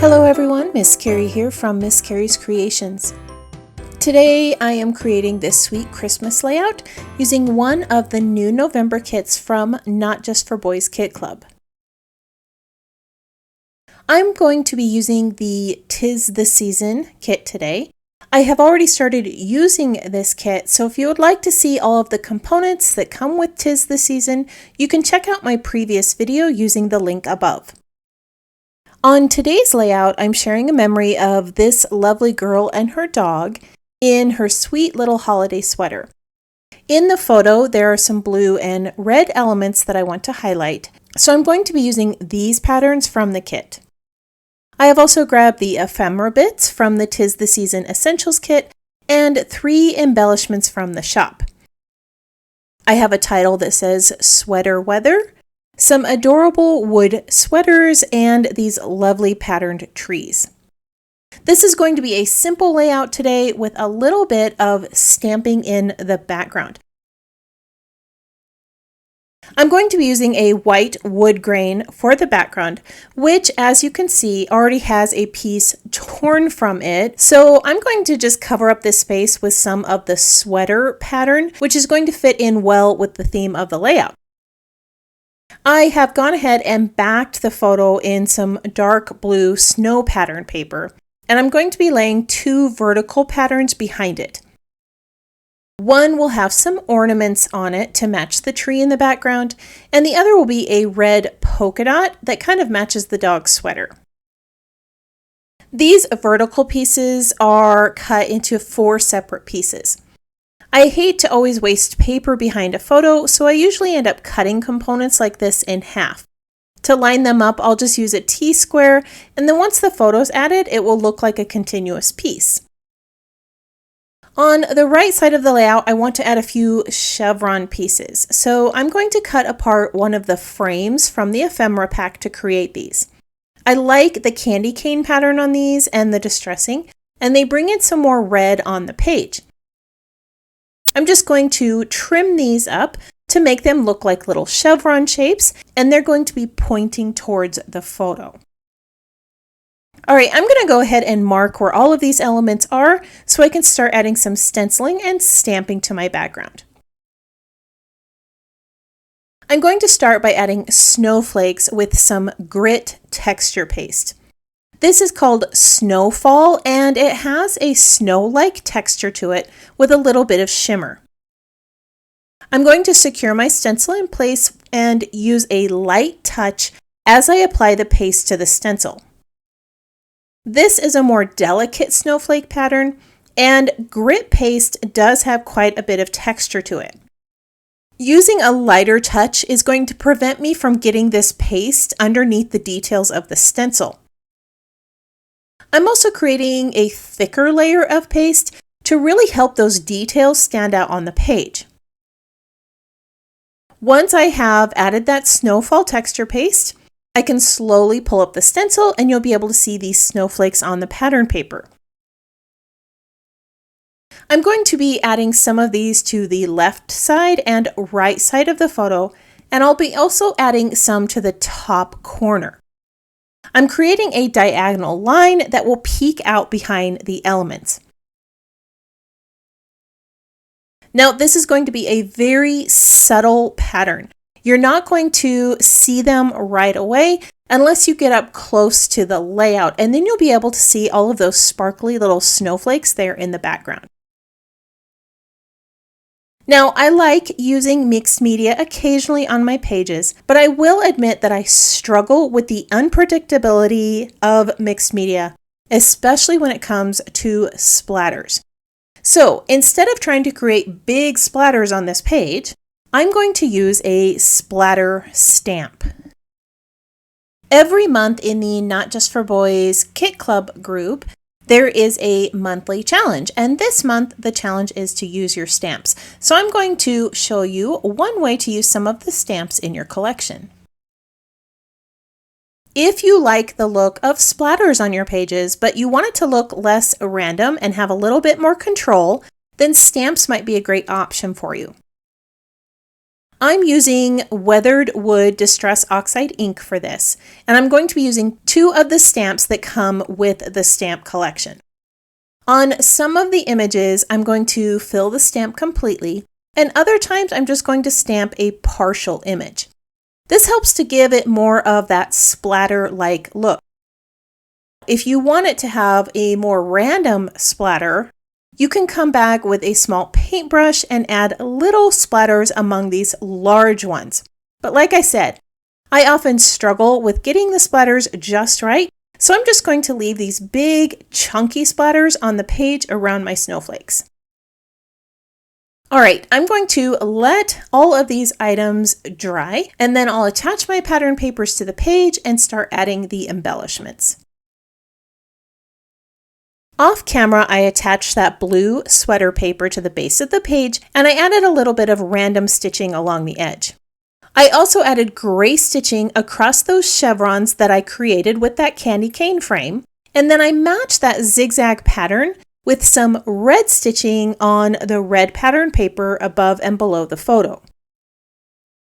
Hello everyone, Miss Carrie here from Miss Carrie's Creations. Today I am creating this sweet Christmas layout using one of the new November kits from Not Just for Boys Kit Club. I'm going to be using the Tis the Season kit today. I have already started using this kit, so if you would like to see all of the components that come with Tis the Season, you can check out my previous video using the link above. On today's layout, I'm sharing a memory of this lovely girl and her dog in her sweet little holiday sweater. In the photo, there are some blue and red elements that I want to highlight, so I'm going to be using these patterns from the kit. I have also grabbed the ephemera bits from the Tis the Season Essentials kit and 3 embellishments from the shop. I have a title that says Sweater Weather, some adorable wood sweaters, and these lovely patterned trees. This is going to be a simple layout today with a little bit of stamping in the background. I'm going to be using a white wood grain for the background, which, as you can see, already has a piece torn from it. So I'm going to just cover up this space with some of the sweater pattern, which is going to fit in well with the theme of the layout. I have gone ahead and backed the photo in some dark blue snow pattern paper, and I'm going to be laying 2 vertical patterns behind it. One will have some ornaments on it to match the tree in the background, and the other will be a red polka dot that kind of matches the dog's sweater. These vertical pieces are cut into 4 separate pieces. I hate to always waste paper behind a photo, so I usually end up cutting components like this in half. To line them up, I'll just use a T-square, and then once the photo's added, it will look like a continuous piece. On the right side of the layout, I want to add a few chevron pieces. So I'm going to cut apart one of the frames from the ephemera pack to create these. I like the candy cane pattern on these and the distressing, and they bring in some more red on the page. I'm just going to trim these up to make them look like little chevron shapes, and they're going to be pointing towards the photo. All right, I'm going to go ahead and mark where all of these elements are so I can start adding some stenciling and stamping to my background. I'm going to start by adding snowflakes with some grit texture paste. This is called Snowfall, and it has a snow-like texture to it with a little bit of shimmer. I'm going to secure my stencil in place and use a light touch as I apply the paste to the stencil. This is a more delicate snowflake pattern, and grit paste does have quite a bit of texture to it. Using a lighter touch is going to prevent me from getting this paste underneath the details of the stencil. I'm also creating a thicker layer of paste to really help those details stand out on the page. Once I have added that snowfall texture paste, I can slowly pull up the stencil and you'll be able to see these snowflakes on the pattern paper. I'm going to be adding some of these to the left side and right side of the photo, and I'll be also adding some to the top corner. I'm creating a diagonal line that will peek out behind the elements. Now, this is going to be a very subtle pattern. You're not going to see them right away unless you get up close to the layout, and then you'll be able to see all of those sparkly little snowflakes there in the background. Now, I like using mixed media occasionally on my pages, but I will admit that I struggle with the unpredictability of mixed media, especially when it comes to splatters. So instead of trying to create big splatters on this page, I'm going to use a splatter stamp. Every month in the Not Just for Boys Kit Club group, there is a monthly challenge, and this month the challenge is to use your stamps. So I'm going to show you one way to use some of the stamps in your collection. If you like the look of splatters on your pages, but you want it to look less random and have a little bit more control, then stamps might be a great option for you. I'm using Weathered Wood Distress Oxide ink for this, and I'm going to be using 2 of the stamps that come with the stamp collection. On some of the images, I'm going to fill the stamp completely, and other times I'm just going to stamp a partial image. This helps to give it more of that splatter-like look. If you want it to have a more random splatter, you can come back with a small paintbrush and add little splatters among these large ones. But like I said, I often struggle with getting the splatters just right, so I'm just going to leave these big, chunky splatters on the page around my snowflakes. All right, I'm going to let all of these items dry, and then I'll attach my pattern papers to the page and start adding the embellishments. Off camera, I attached that blue sweater paper to the base of the page, and I added a little bit of random stitching along the edge. I also added gray stitching across those chevrons that I created with that candy cane frame, and then I matched that zigzag pattern with some red stitching on the red pattern paper above and below the photo.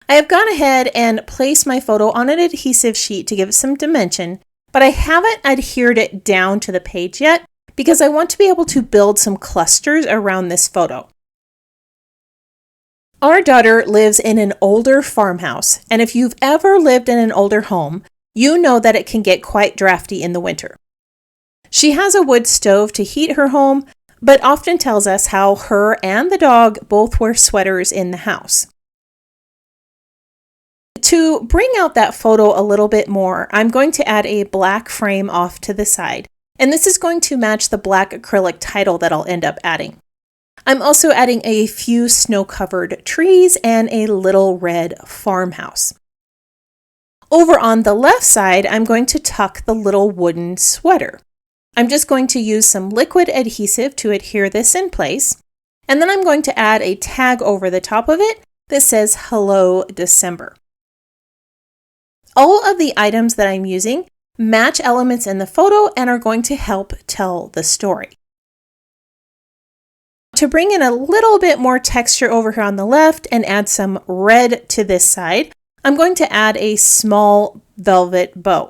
I have gone ahead and placed my photo on an adhesive sheet to give it some dimension, but I haven't adhered it down to the page yet because I want to be able to build some clusters around this photo. Our daughter lives in an older farmhouse, and if you've ever lived in an older home, you know that it can get quite drafty in the winter. She has a wood stove to heat her home, but often tells us how her and the dog both wear sweaters in the house. To bring out that photo a little bit more, I'm going to add a black frame off to the side, and this is going to match the black acrylic title that I'll end up adding. I'm also adding a few snow-covered trees and a little red farmhouse. Over on the left side, I'm going to tuck the little wooden sweater. I'm just going to use some liquid adhesive to adhere this in place, and then I'm going to add a tag over the top of it that says Hello December. All of the items that I'm using match elements in the photo and are going to help tell the story. To bring in a little bit more texture over here on the left and add some red to this side, I'm going to add a small velvet bow.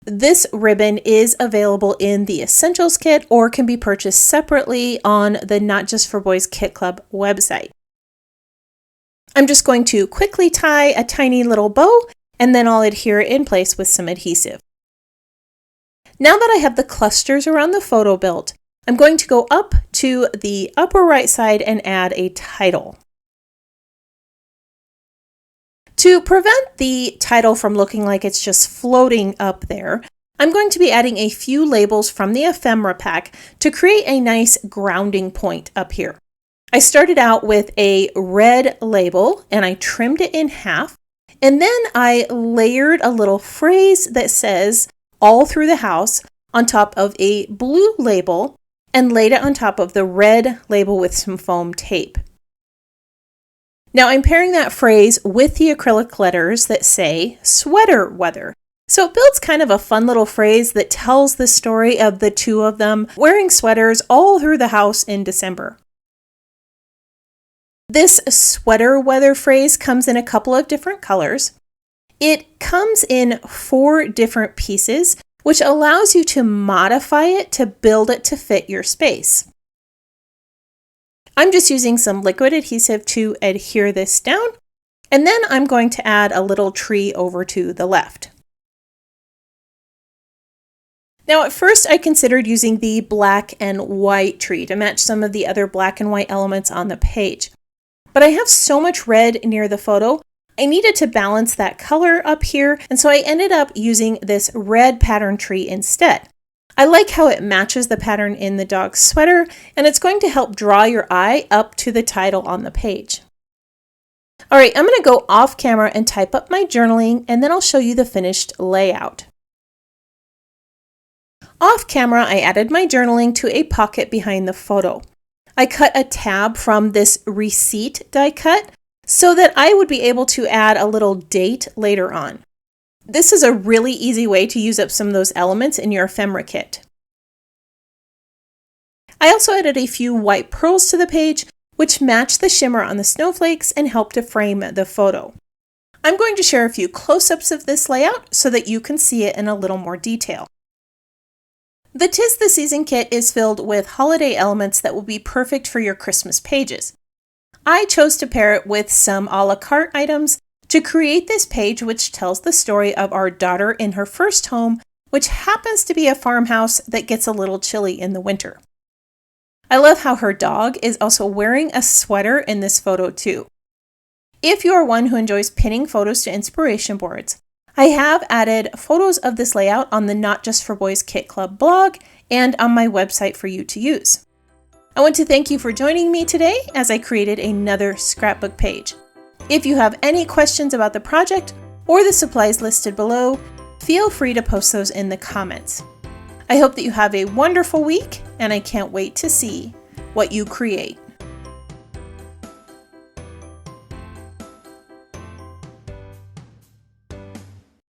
This ribbon is available in the Essentials kit or can be purchased separately on the Not Just for Boys Kit Club website. I'm just going to quickly tie a tiny little bow and then I'll adhere it in place with some adhesive. Now that I have the clusters around the photo built, I'm going to go up to the upper right side and add a title. To prevent the title from looking like it's just floating up there, I'm going to be adding a few labels from the ephemera pack to create a nice grounding point up here. I started out with a red label and I trimmed it in half, and then I layered a little phrase that says all through the house on top of a blue label and laid it on top of the red label with some foam tape. Now I'm pairing that phrase with the acrylic letters that say sweater weather. So it builds kind of a fun little phrase that tells the story of the two of them wearing sweaters all through the house in December. This sweater weather phrase comes in a couple of different colors. It comes in 4 different pieces, which allows you to modify it to build it to fit your space. I'm just using some liquid adhesive to adhere this down, and then I'm going to add a little tree over to the left. Now at first I considered using the black and white tree to match some of the other black and white elements on the page. But I have so much red near the photo, I needed to balance that color up here, and so I ended up using this red pattern tree instead. I like how it matches the pattern in the dog's sweater, and it's going to help draw your eye up to the title on the page. All right, I'm going to go off camera and type up my journaling, and then I'll show you the finished layout. Off camera, I added my journaling to a pocket behind the photo. I cut a tab from this receipt die cut so that I would be able to add a little date later on. This is a really easy way to use up some of those elements in your ephemera kit. I also added a few white pearls to the page, which match the shimmer on the snowflakes and help to frame the photo. I'm going to share a few close-ups of this layout so that you can see it in a little more detail. The 'Tis the Season kit is filled with holiday elements that will be perfect for your Christmas pages. I chose to pair it with some a la carte items to create this page, which tells the story of our daughter in her first home, which happens to be a farmhouse that gets a little chilly in the winter. I love how her dog is also wearing a sweater in this photo too. If you are one who enjoys pinning photos to inspiration boards, I have added photos of this layout on the Not Just for Boys Kit Club blog and on my website for you to use. I want to thank you for joining me today as I created another scrapbook page. If you have any questions about the project or the supplies listed below, feel free to post those in the comments. I hope that you have a wonderful week, and I can't wait to see what you create.